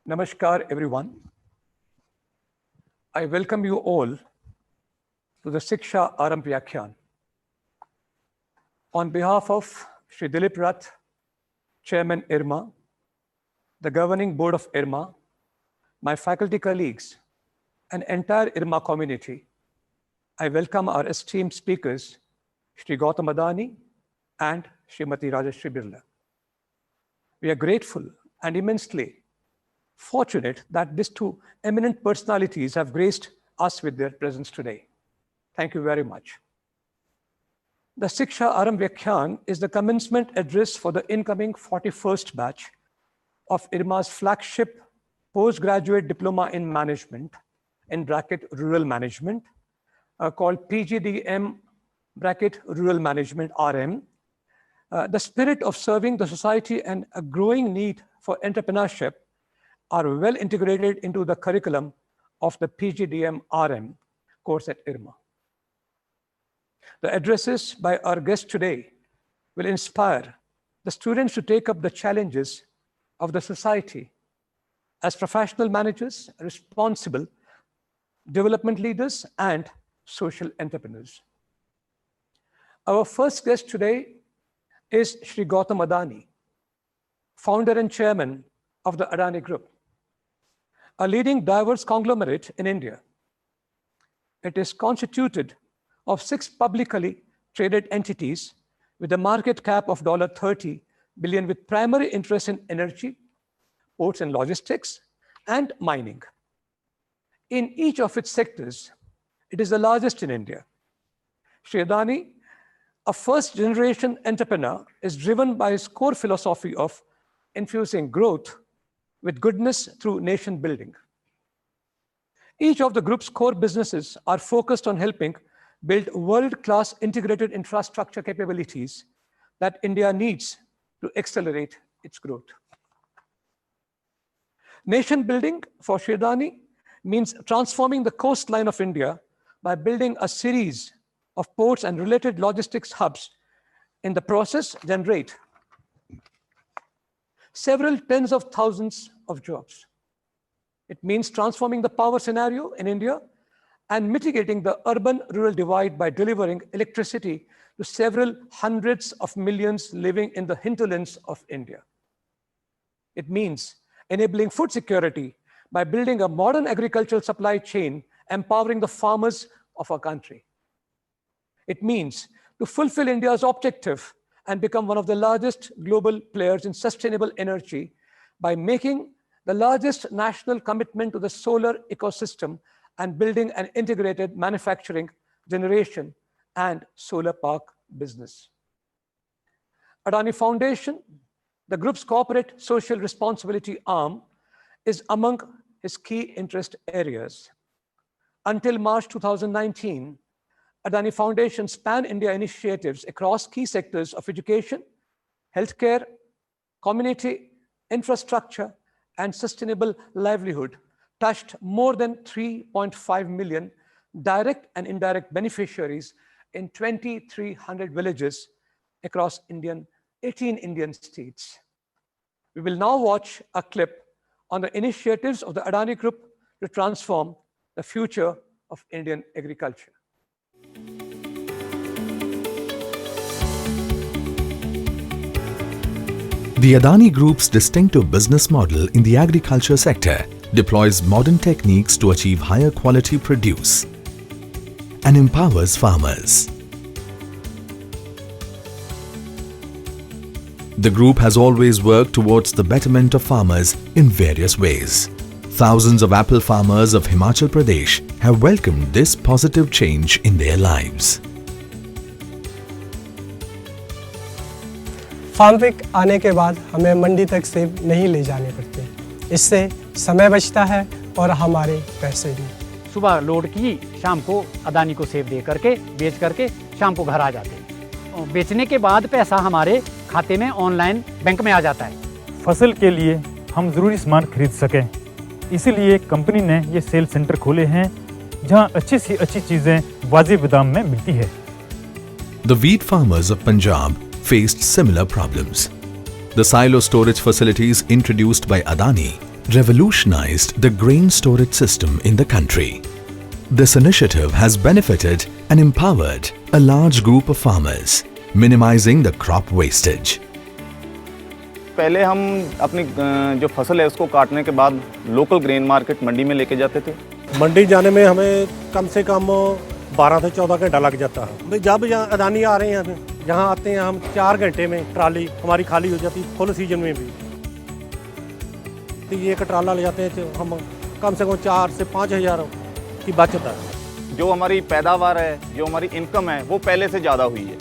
Namaskar, everyone. I welcome you all to the Shiksha Aaramb Vyakhyan. On behalf of Shri Dilip Rath, Chairman IRMA, the Governing Board of IRMA, my faculty colleagues, and entire IRMA community, I welcome our esteemed speakers, Shri Gautam Adani and Srimati Rajashri Birla. We are grateful and immensely fortunate that these two eminent personalities have graced us with their presence today. Thank you very much. The Shiksha Aaramb Vyakhyan is the commencement address for the incoming 41st batch of IRMA's flagship postgraduate diploma in management, in bracket rural management, called PGDM bracket rural management RM. The spirit of serving the society and a growing need for entrepreneurship are well integrated into the curriculum of the PGDM RM course at IRMA. The addresses by our guest today will inspire the students to take up the challenges of the society as professional managers, responsible development leaders, and social entrepreneurs. Our first guest today is Shri Gautam Adani, founder and chairman of the Adani Group, a leading diverse conglomerate in India. It is constituted of 6 publicly traded entities with a market cap of $30 billion with primary interest in energy, ports and logistics, and mining. In each of its sectors, it is the largest in India. Shri Adani, a first-generation entrepreneur, is driven by his core philosophy of infusing growth with goodness through nation building. Each of the group's core businesses are focused on helping build world-class integrated infrastructure capabilities that India needs to accelerate its growth. Nation building for Shri Adani means transforming the coastline of India by building a series of ports and related logistics hubs. In the process, generate several tens of thousands of jobs. It means transforming the power scenario in India and mitigating the urban-rural divide by delivering electricity to several hundreds of millions living in the hinterlands of India. It means enabling food security by building a modern agricultural supply chain, empowering the farmers of our country. It means to fulfill India's objective and become one of the largest global players in sustainable energy by making the largest national commitment to the solar ecosystem and building an integrated manufacturing, generation, and solar park business. Adani Foundation, the group's corporate social responsibility arm, is among his key interest areas. Until March 2019, Adani Foundation's pan-India initiatives across key sectors of education, healthcare, community, infrastructure, and sustainable livelihood touched more than 3.5 million direct and indirect beneficiaries in 2,300 villages across 18 Indian states. We will now watch a clip on the initiatives of the Adani Group to transform the future of Indian agriculture. The Adani Group's distinctive business model in the agriculture sector deploys modern techniques to achieve higher quality produce and empowers farmers. The group has always worked towards the betterment of farmers in various ways. Thousands of apple farmers of Himachal Pradesh have welcomed this positive change in their lives. Farm pick आने के बाद हमें मंडी तक सेब नहीं ले जाने पड़ते। इससे समय बचता है और हमारे पैसे भी। सुबह लोड की, शाम को अदानी को सेब दे करके बेच करके शाम को घर आ जाते हैं। बेचने के बाद पैसा हमारे खाते में ऑनलाइन बैंक में आ जाता है। फसल के लिए हम ज़रूरी सामान खरीद सकें, इसीलिए कंपनी ने ये सेल सेंटर खोले हैं जहां अच्छी सी अच्छी चीज़ें वाजिब दाम में मिलती है। The wheat farmers of Punjab faced similar problems. The silo storage facilities introduced by Adani revolutionized the grain storage system in the country. This initiative has benefited and empowered a large group of farmers, minimizing the crop wastage. पहले हम अपनी जो फसल है उसको काटने के बाद लोकल ग्रेन मार्केट मंडी में लेके जाते थे। मंडी जाने में हमें कम से कम 12 से 14 घंटा लग जाता है। भाई जब यहाँ अदानी आ रहे हैं यहाँ आते हैं हम 4 घंटे में ट्राली हमारी खाली हो जाती है, फुल सीजन में भी। तो ये एक ट्राला ले जाते हैं तो हम कम से कम 4 से 5 हज़ार की बचत है। जो हमारी पैदावार है, जो हमारी इनकम है, वो पहले से ज़्यादा हुई है।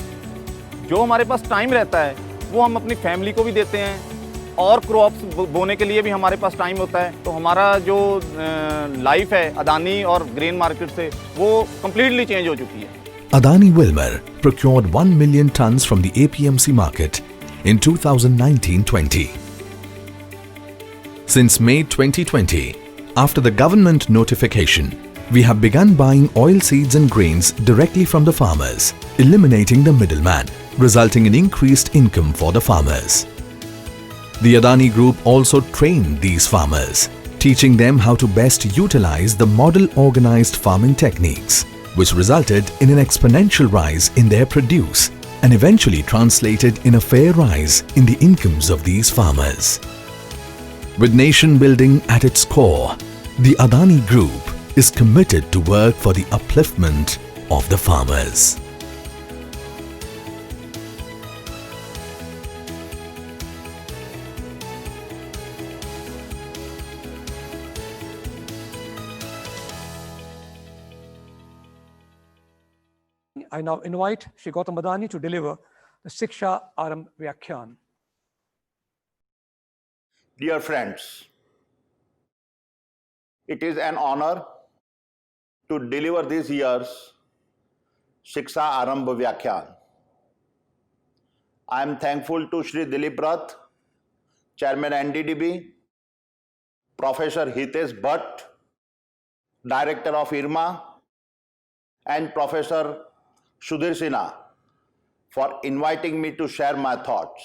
जो हमारे पास टाइम रहता है वो हम अपनी फैमिली को भी देते हैं और क्रॉप्स बोने के लिए भी हमारे पास टाइम होता है। तो हमारा जो लाइफ है अदानी और ग्रेन मार्केट से वो कम्प्लीटली चेंज हो चुकी है। Adani Wilmar procured 1 million tons from the APMC market in 2019-20. Since May 2020, after the government notification, we have begun buying oilseeds and grains directly from the farmers, eliminating the middleman, resulting in increased income for the farmers. The Adani Group also trained these farmers, teaching them how to best utilize the model organized farming techniques, which resulted in an exponential rise in their produce and eventually translated in a fair rise in the incomes of these farmers. With nation building at its core, the Adani Group is committed to work for the upliftment of the farmers. I now invite Shri Gautam Adani to deliver the Shiksha Aram Vyakhyan. Dear friends, it is an honor to deliver this year's Shiksha Arambh Vyakhyan. I am thankful to Shri Dilip Rath, Chairman NDDB, Professor Hitesh Bhatt, Director of IRMA, and Professor Sudhir Sinha for inviting me to share my thoughts.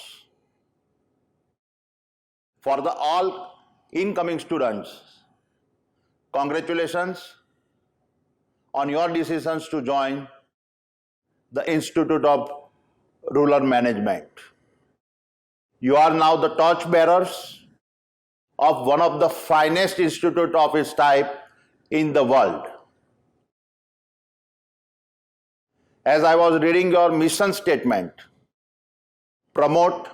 For the all incoming students, congratulations on your decisions to join the Institute of Rural Management. You are now the torchbearers of one of the finest institutes of its type in the world. As I was reading your mission statement, promote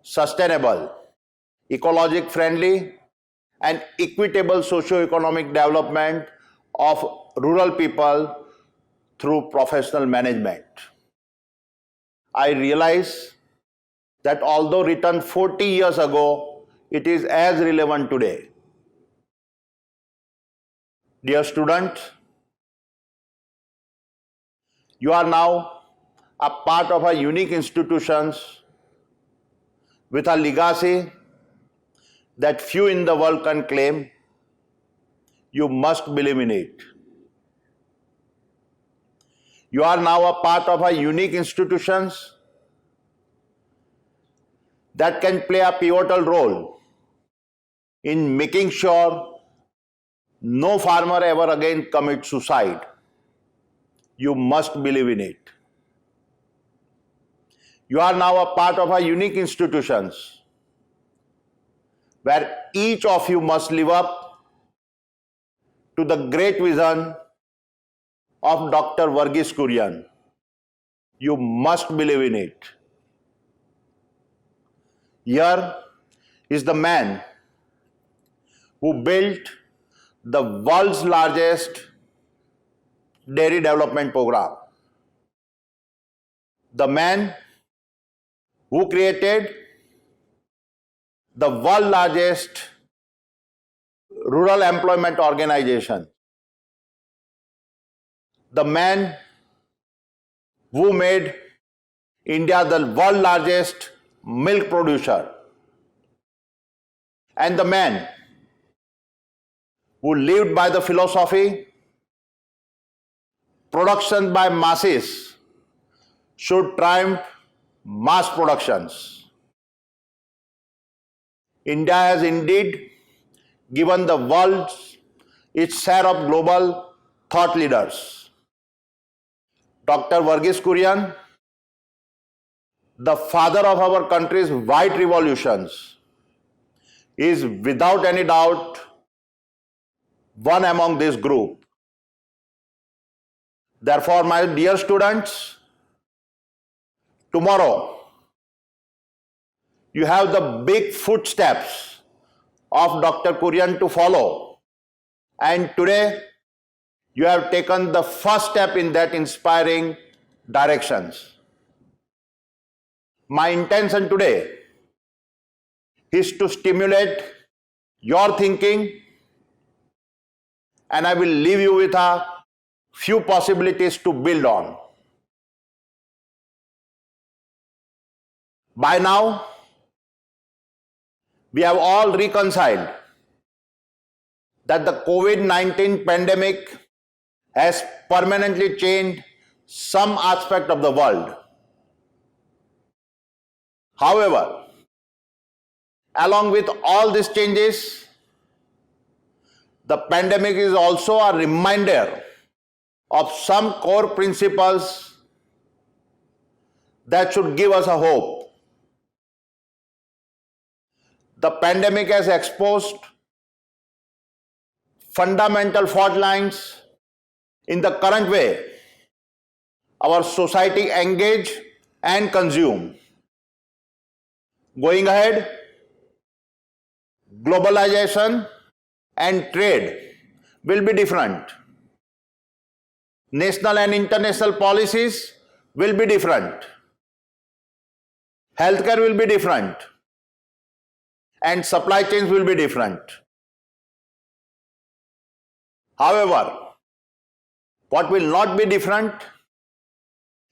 sustainable, ecologic friendly and equitable socio-economic development of rural people through professional management. I realize that although written 40 years ago, it is as relevant today. Dear students, you are now a part of a unique institution with a legacy that few in the world can claim. You must believe in it. You are now a part of a unique institution that can play a pivotal role in making sure no farmer ever again commits suicide. You must believe in it. You are now a part of a unique institution where each of you must live up to the great vision of Dr. Varghese Kurian. You must believe in it. Here is the man who built the world's largest dairy development program. The man who created the world's largest rural employment organization. The man who made India the world's largest milk producer. And the man who lived by the philosophy production by masses should triumph mass productions. India has indeed given the world's its share of global thought leaders. Dr. Verghese Kurian, the father of our country's white revolutions, is without any doubt one among this group. Therefore, my dear students, tomorrow you have the big footsteps of Dr. Kurian to follow, and today you have taken the first step in that inspiring directions. My intention today is to stimulate your thinking, and I will leave you with a few possibilities to build on. By now, we have all reconciled that the COVID-19 pandemic has permanently changed some aspect of the world. However, along with all these changes, the pandemic is also a reminder of some core principles that should give us a hope. The pandemic has exposed fundamental fault lines in the current way our society engage and consume. Going ahead, globalization and trade will be different. National and international policies will be different. Healthcare will be different. And supply chains will be different. However, what will not be different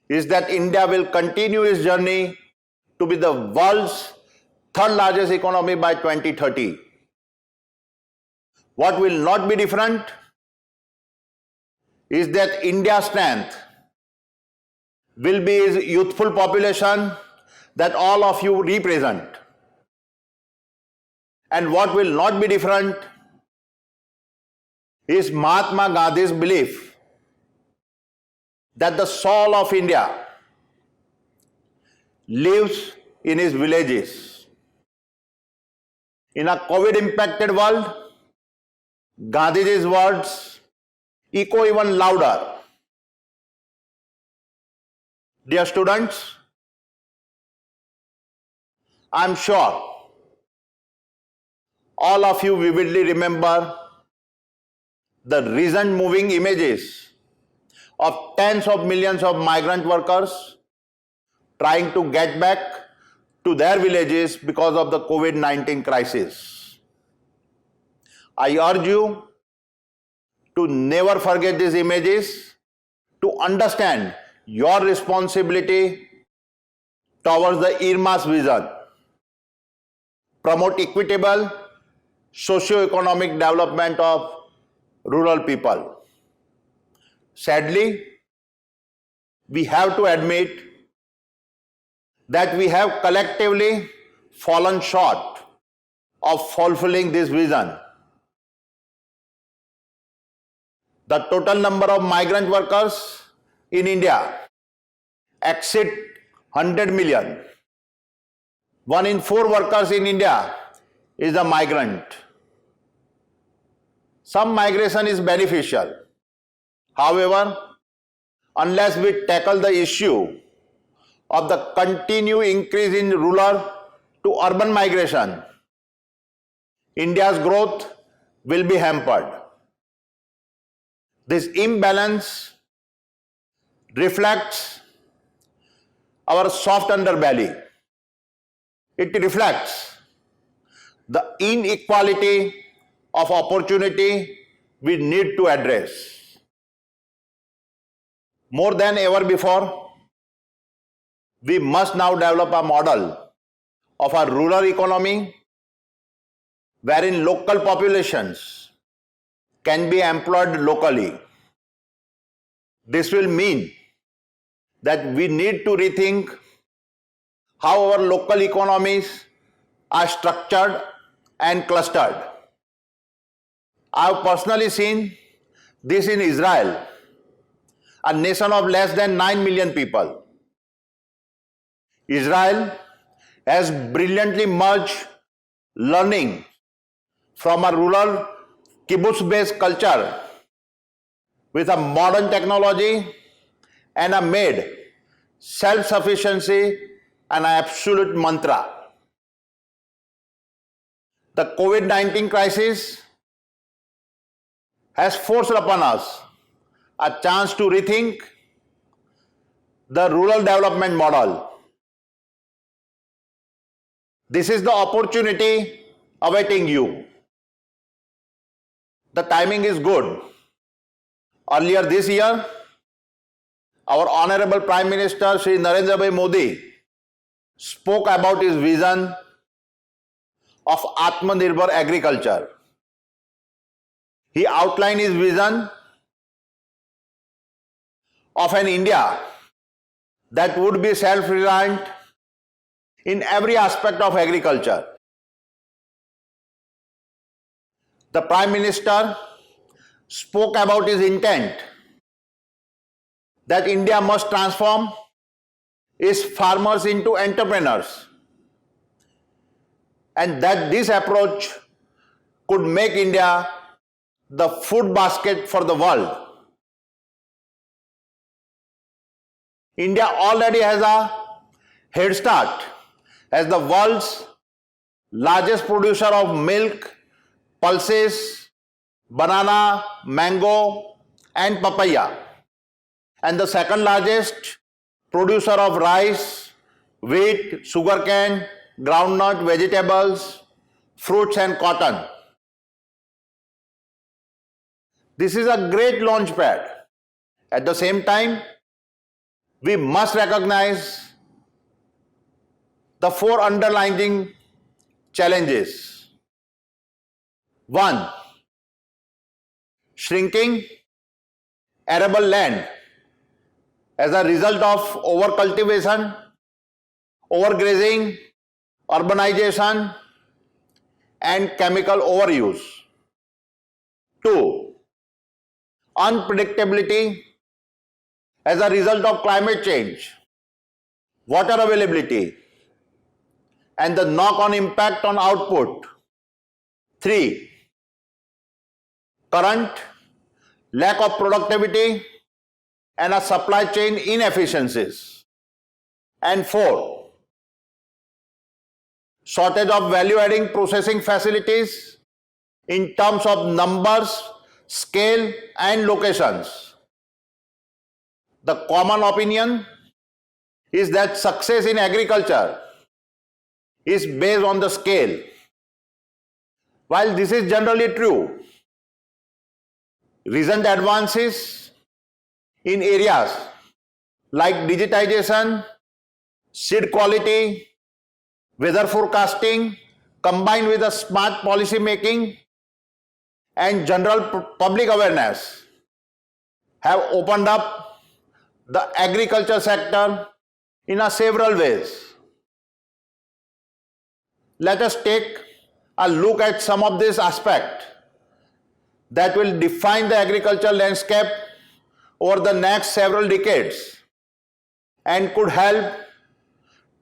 is that India will continue its journey to be the world's third largest economy by 2030. What will not be different is that India's strength will be its youthful population that all of you represent. And what will not be different is Mahatma Gandhi's belief that the soul of India lives in his villages. In a COVID-impacted world, Gandhiji's words echo even louder. Dear students, I am sure all of you vividly remember the recent moving images of tens of millions of migrant workers trying to get back to their villages because of the COVID-19 crisis. I urge you to never forget these images, to understand your responsibility towards the IRMA's vision. Promote equitable socio-economic development of rural people. Sadly, we have to admit that we have collectively fallen short of fulfilling this vision. The total number of migrant workers in India exceed 100 million. 1 in 4 workers in India is a migrant. Some migration is beneficial. However, unless we tackle the issue of the continued increase in rural to urban migration, India's growth will be hampered. This imbalance reflects our soft underbelly. It reflects the inequality of opportunity we need to address. More than ever before, we must now develop a model of a rural economy wherein local populations can be employed locally. This will mean that we need to rethink how our local economies are structured and clustered. I have personally seen this in Israel, a nation of less than 9 million people. Israel has brilliantly merged learning from a rural kibbutz-based culture with a modern technology and have made self-sufficiency an absolute mantra. The COVID-19 crisis has forced upon us a chance to rethink the rural development model. This is the opportunity awaiting you. The timing is good. Earlier this year, our Honorable Prime Minister Shri Narendra Bhai Modi spoke about his vision of Atmanirbhar agriculture. He outlined his vision of an India that would be self-reliant in every aspect of agriculture. The Prime Minister spoke about his intent that India must transform its farmers into entrepreneurs, and that this approach could make India the food basket for the world. India already has a head start as the world's largest producer of milk, pulses, banana, mango, and papaya, and the second largest producer of rice, wheat, sugarcane, groundnut, vegetables, fruits, and cotton. This is a great launch pad. At the same time, we must recognize the four underlying challenges. 1. Shrinking arable land as a result of overcultivation, overgrazing, urbanization, and chemical overuse. 2. Unpredictability as a result of climate change, water availability, and the knock-on impact on output. 3. Current lack of productivity and a supply chain inefficiencies. And 4. Shortage of value-adding processing facilities in terms of numbers, scale, and locations. The common opinion is that success in agriculture is based on the scale. While this is generally true, recent advances in areas like digitization, seed quality, weather forecasting, combined with a smart policy making and general public awareness, have opened up the agriculture sector in several ways. Let us take a look at some of these aspects that will define the agricultural landscape over the next several decades and could help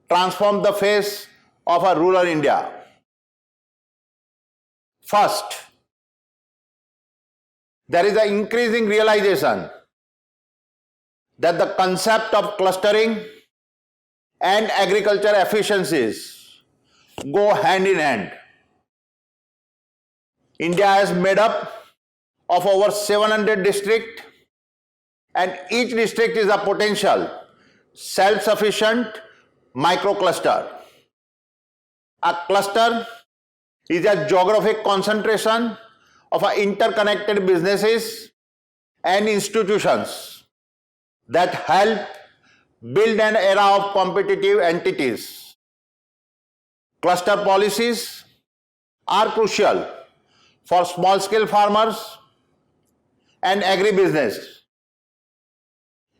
transform the face of a rural India. First, there is an increasing realization that the concept of clustering and agriculture efficiencies go hand in hand. India is made up of over 700 districts, and each district is a potential self-sufficient micro-cluster. A cluster is a geographic concentration of interconnected businesses and institutions that help build an era of competitive entities. Cluster policies are crucial for small-scale farmers and agribusiness.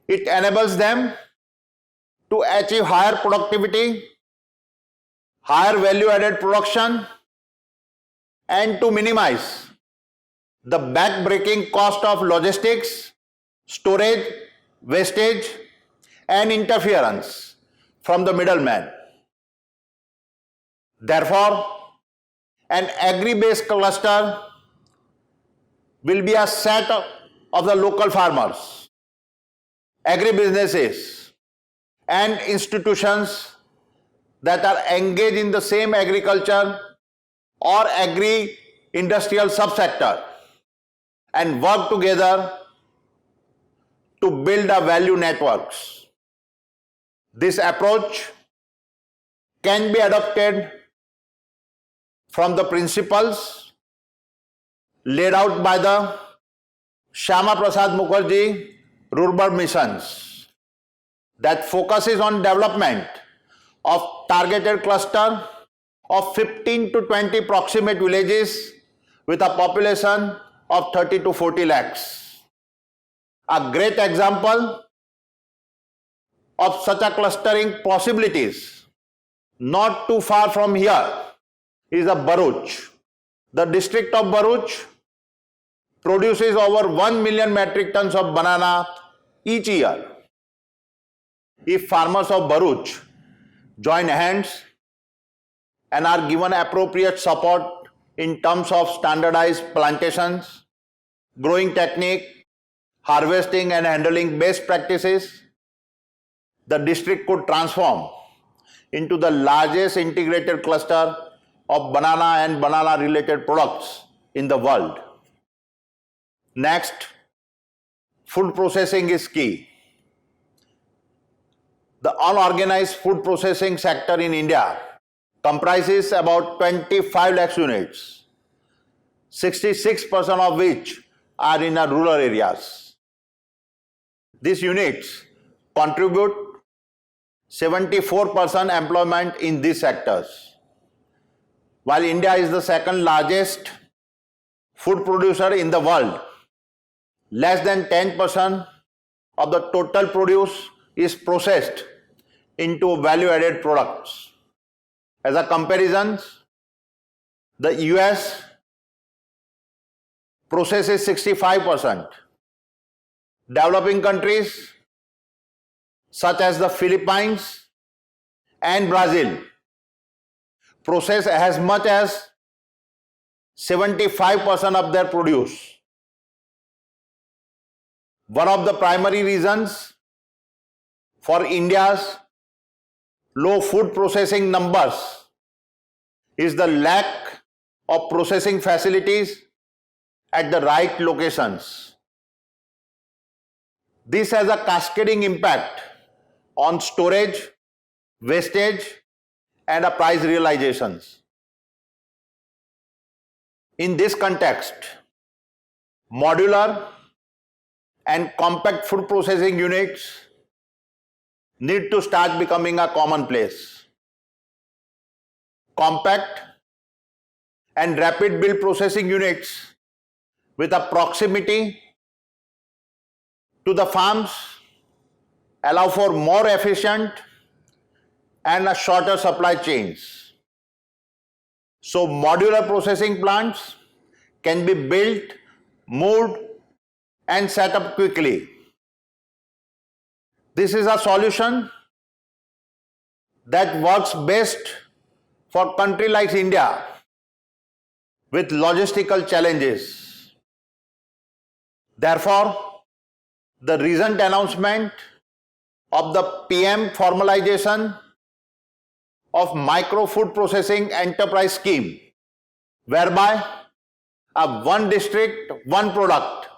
It enables them to achieve higher productivity, higher value-added production, and to minimize the back-breaking cost of logistics, storage, wastage, and interference from the middleman. Therefore, an agri-based cluster will be a set of the local farmers, agribusinesses, and institutions that are engaged in the same agriculture or agri-industrial subsector and work together to build a value networks. This approach can be adopted from the principles laid out by the Shyama Prasad Mukherjee rural missions that focuses on development of targeted cluster of 15 to 20 proximate villages with a population of 30 to 40 lakhs. A great example of such a clustering possibilities not too far from here is a Bharuch. The district of Bharuch produces over 1 million metric tons of banana each year. If farmers of Bharuch join hands and are given appropriate support in terms of standardized plantations, growing technique, harvesting and handling best practices, the district could transform into the largest integrated cluster of banana and banana related products in the world. Next, food processing is key. The unorganized food processing sector in India comprises about 25 lakh units, 66% of which are in rural areas. These units contribute 74% employment in these sectors. While India is the second largest food producer in the world, less than 10% of the total produce is processed into value-added products. As a comparison, the US processes 65%. Developing countries such as the Philippines and Brazil process as much as 75% of their produce. One of the primary reasons for India's low food processing numbers is the lack of processing facilities at the right locations. This has a cascading impact on storage, wastage, and price realizations. In this context, modular and compact food processing units need to start becoming a commonplace. Compact and rapid build processing units with a proximity to the farms allow for more efficient and a shorter supply chains. So modular processing plants can be built, moved, and set up quickly. This is a solution that works best for a country like India with logistical challenges. Therefore, the recent announcement of the PM formalization of micro food processing enterprise scheme, whereby a one district, one product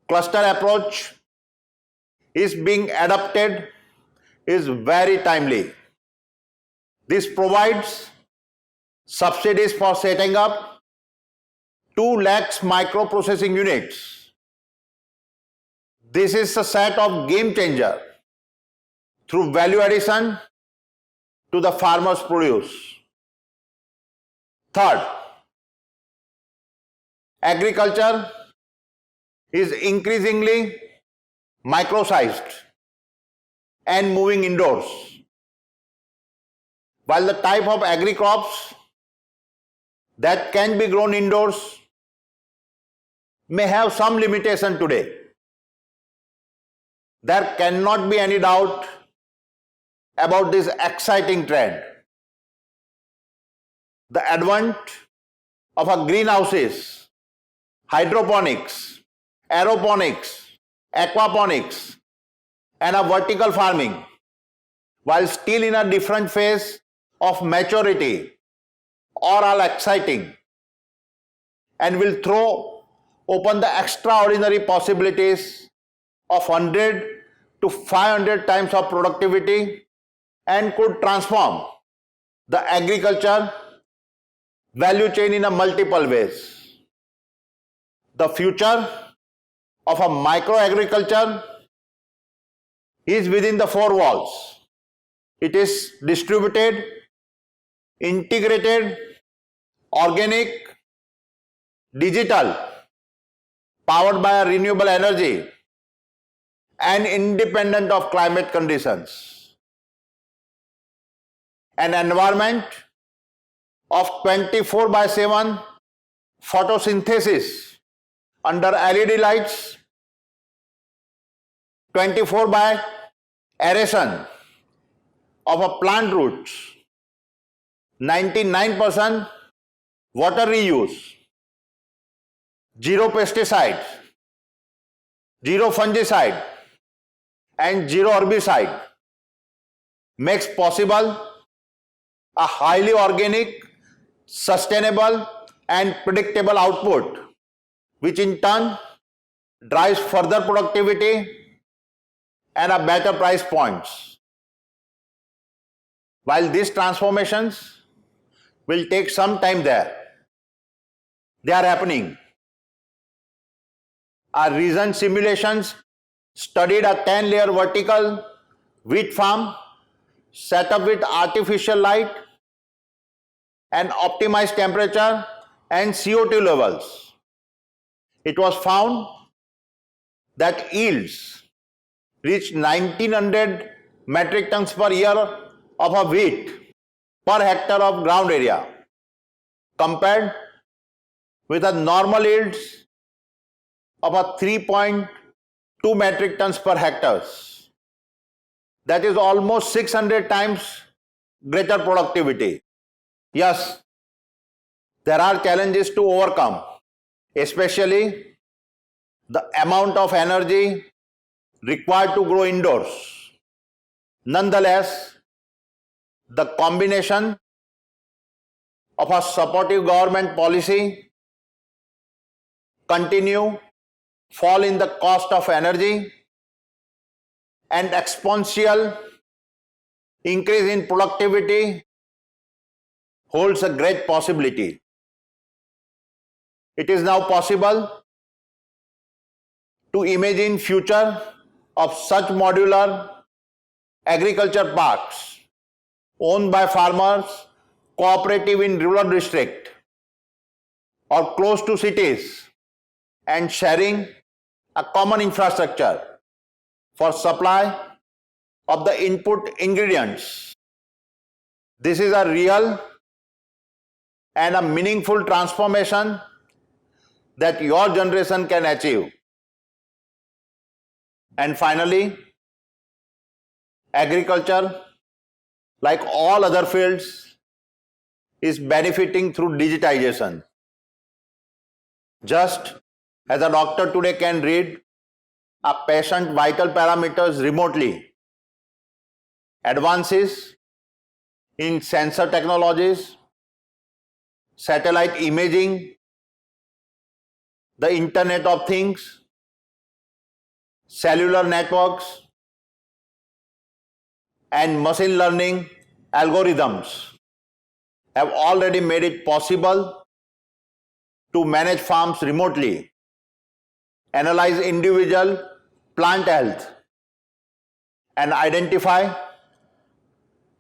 cluster approach is being adopted, is very timely. This provides subsidies for setting up 2 lakhs micro processing units. This is a set of game changer through value addition to the farmer's produce. Third, agriculture is increasingly micro-sized and moving indoors. While the type of agri-crops that can be grown indoors may have some limitation today. There cannot be any doubt about this exciting trend. The advent of our greenhouses, hydroponics, aeroponics, aquaponics, and a vertical farming, while still in a different phase of maturity, are all exciting and will throw open the extraordinary possibilities of 100 to 500 times of productivity and could transform the agriculture value chain in a multiple ways. The future of a micro agriculture is within the four walls. It is distributed, integrated, organic, digital, powered by a renewable energy, and independent of climate conditions. An environment of 24/7 photosynthesis under LED lights, 24 by aeration of a plant roots, 99% water reuse, zero pesticides, zero fungicide, and zero herbicide makes possible a highly organic, sustainable, and predictable output, which in turn drives further productivity and a better price points. While these transformations will take some time there, they are happening. Our recent simulations studied a 10-layer vertical wheat farm set up with artificial light and optimized temperature and CO2 levels. It was found that yields reached 1900 metric tons per year of a wheat per hectare of ground area, compared with a normal yields of a 3.2 metric tons per hectare. That is almost 600 times greater productivity. Yes, there are challenges to overcome, especially the amount of energy required to grow indoors. Nonetheless, the combination of a supportive government policy, continue fall in the cost of energy, and exponential increase in productivity holds a great possibility. It is now possible to imagine future of such modular agriculture parks owned by farmers, cooperative in rural district or close to cities, and sharing a common infrastructure for supply of the input ingredients. This is a real and a meaningful transformation that your generation can achieve. And finally, agriculture, like all other fields, is benefiting through digitization. Just as a doctor today can read a patient's vital parameters remotely, advances in sensor technologies, satellite imaging, the Internet of Things, cellular networks, and machine learning algorithms have already made it possible to manage farms remotely, analyze individual plant health, and identify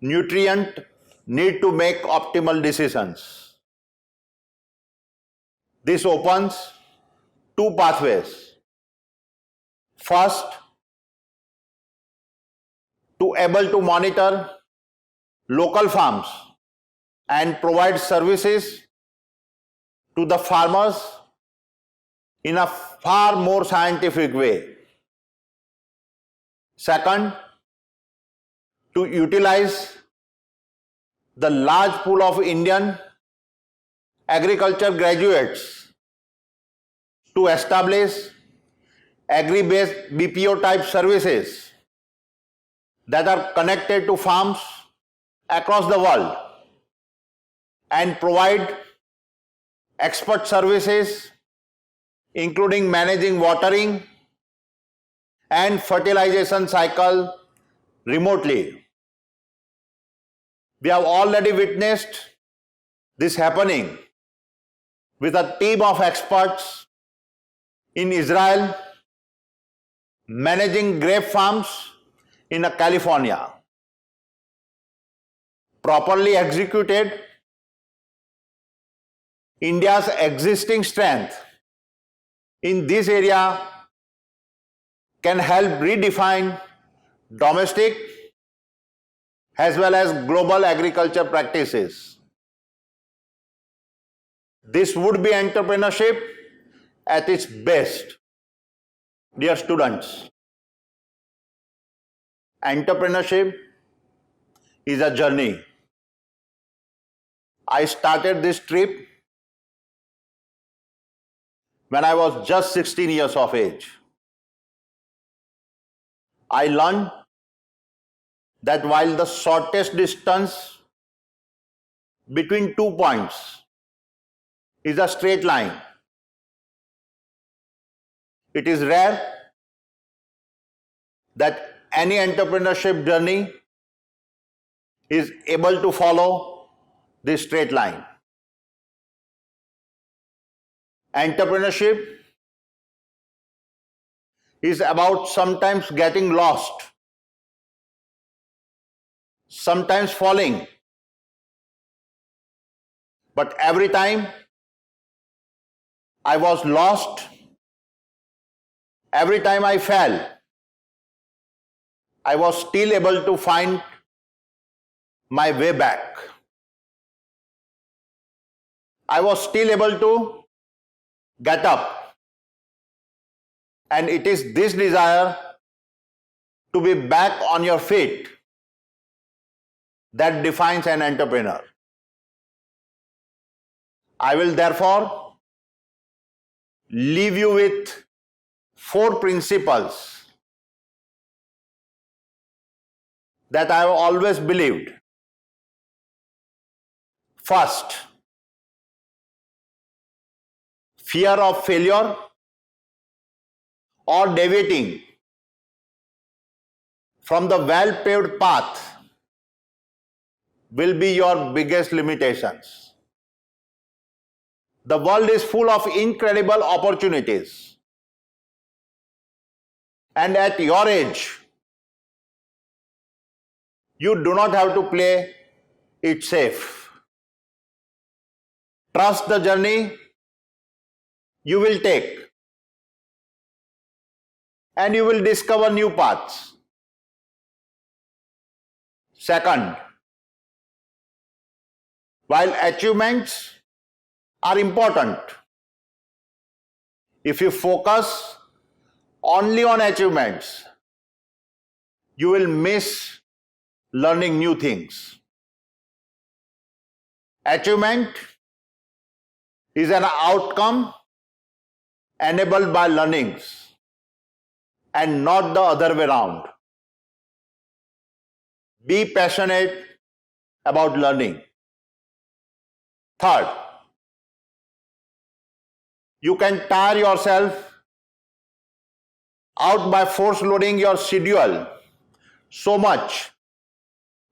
nutrient need to make optimal decisions. This opens two pathways. First, to able to monitor local farms and provide services to the farmers in a far more scientific way. Second, to utilize the large pool of Indian agriculture graduates to establish agri-based BPO type services that are connected to farms across the world and provide expert services including managing watering and fertilization cycle remotely. We have already witnessed this happening with a team of experts in Israel managing grape farms in California. Properly executed, India's existing strength in this area can help redefine domestic as well as global agriculture practices. This would be entrepreneurship at its best. Dear students, entrepreneurship is a journey. I started this trip when I was just 16 years of age. I learned that while the shortest distance between 2 points is a straight line, it is rare that any entrepreneurship journey is able to follow this straight line. Entrepreneurship is about sometimes getting lost, sometimes falling, but every time I was lost, every time I fell, I was still able to find my way back. I was still able to get up. And it is this desire to be back on your feet that defines an entrepreneur. I will therefore leave you with 4 principles that I have always believed. First, fear of failure or deviating from the well-paved path will be your biggest limitations. The world is full of incredible opportunities. And at your age, you do not have to play it safe. Trust the journey you will take, and you will discover new paths. Second, while achievements are important, if you focus only on achievements, you will miss learning new things. Achievement is an outcome enabled by learnings and not the other way around. Be passionate about learning. Third, you can tire yourself out by force loading your schedule so much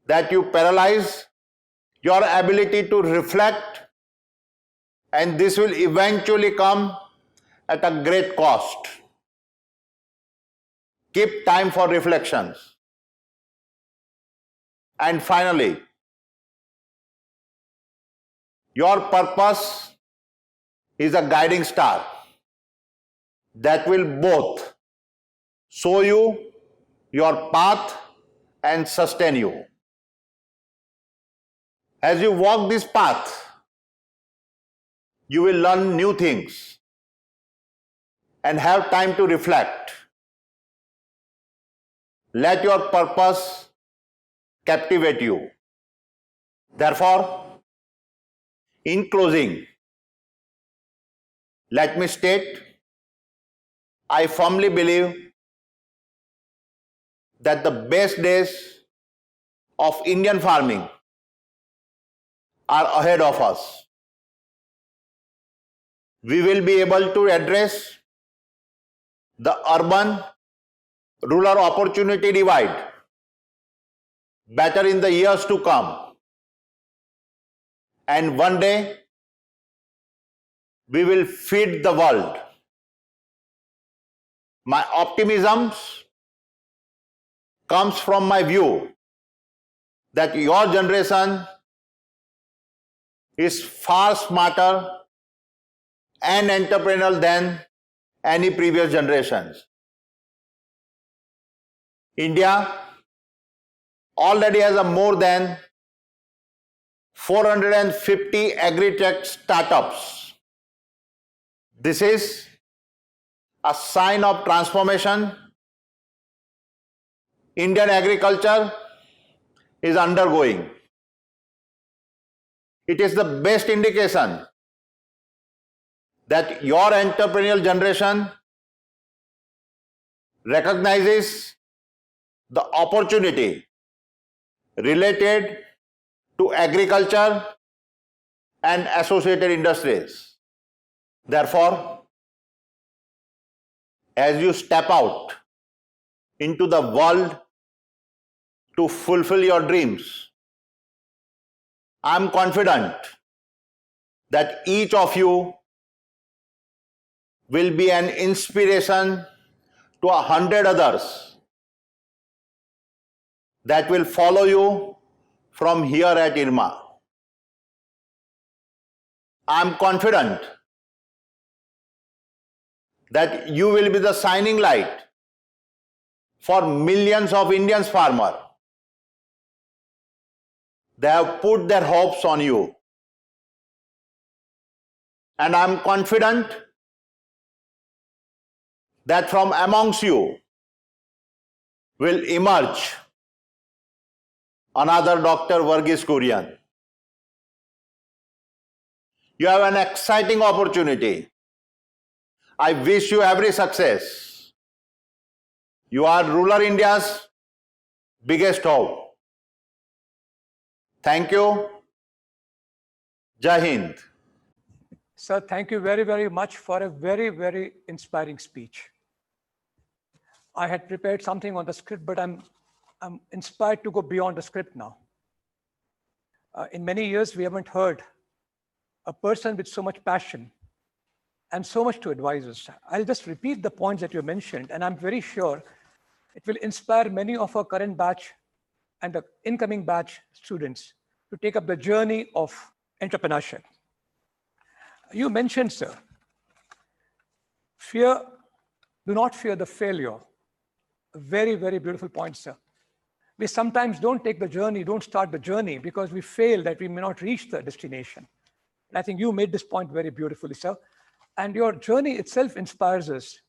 that you paralyze your ability to reflect, and this will eventually come at a great cost. Keep time for reflections. And finally, your purpose is a guiding star that will both show you your path and sustain you. As you walk this path, you will learn new things, and have time to reflect. Let your purpose captivate you. Therefore, in closing, let me state, I firmly believe that the best days of Indian farming are ahead of us. We will be able to address the urban-rural opportunity divide better in the years to come. And one day, we will feed the world. My optimism comes from my view that your generation is far smarter and entrepreneurial than any previous generations. India already has a more than 450 agri-tech startups. This is a sign of transformation Indian agriculture is undergoing. It is the best indication that your entrepreneurial generation recognizes the opportunity related to agriculture and associated industries. Therefore, as you step out into the world to fulfill your dreams, I am confident that each of you will be an inspiration to 100 others that will follow you from here at IRMA. I am confident that you will be the shining light for millions of Indian farmers. They have put their hopes on you. And I am confident that from amongst you will emerge another Dr. Varghese Kurian. You have an exciting opportunity. I wish you every success. You are rural India's biggest hope. Thank you. Jai Hind. Sir, thank you very, very much for a very, very inspiring speech. I had prepared something on the script, but I'm inspired to go beyond the script now. In many years, we haven't heard a person with so much passion and so much to advise us. I'll just repeat the points that you mentioned, and I'm very sure it will inspire many of our current batch and the incoming batch students to take up the journey of entrepreneurship. You mentioned, sir, do not fear the failure. A very, very beautiful point, sir. We sometimes don't take the journey, don't start the journey because we fail that we may not reach the destination. And I think you made this point very beautifully, sir. And your journey itself inspires us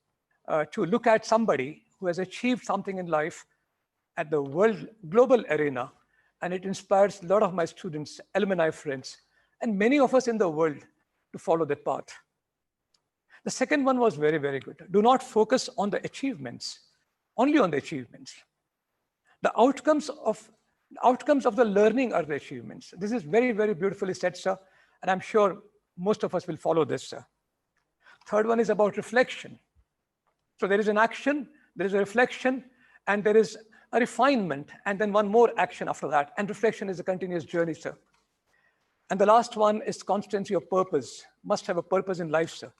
to look at somebody who has achieved something in life at the global arena. And it inspires a lot of my students, alumni friends, and many of us in the world to follow that path. The second one was very, very good. Do not focus on the achievements, only on the achievements. The outcomes of the learning are the achievements. This is very, very beautifully said, sir. And I'm sure most of us will follow this, sir. Third one is about reflection. So there is an action, there is a reflection, and there is a refinement, and then one more action after that. And reflection is a continuous journey, sir. And the last one is constancy of purpose. Must have a purpose in life, sir.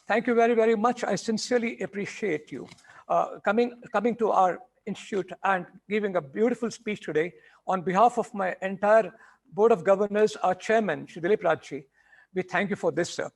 Thank you very, very much. I sincerely appreciate you coming to our institute and giving a beautiful speech today. On behalf of my entire Board of Governors, our chairman, Shri Dilip Raj ji, we thank you for this, sir.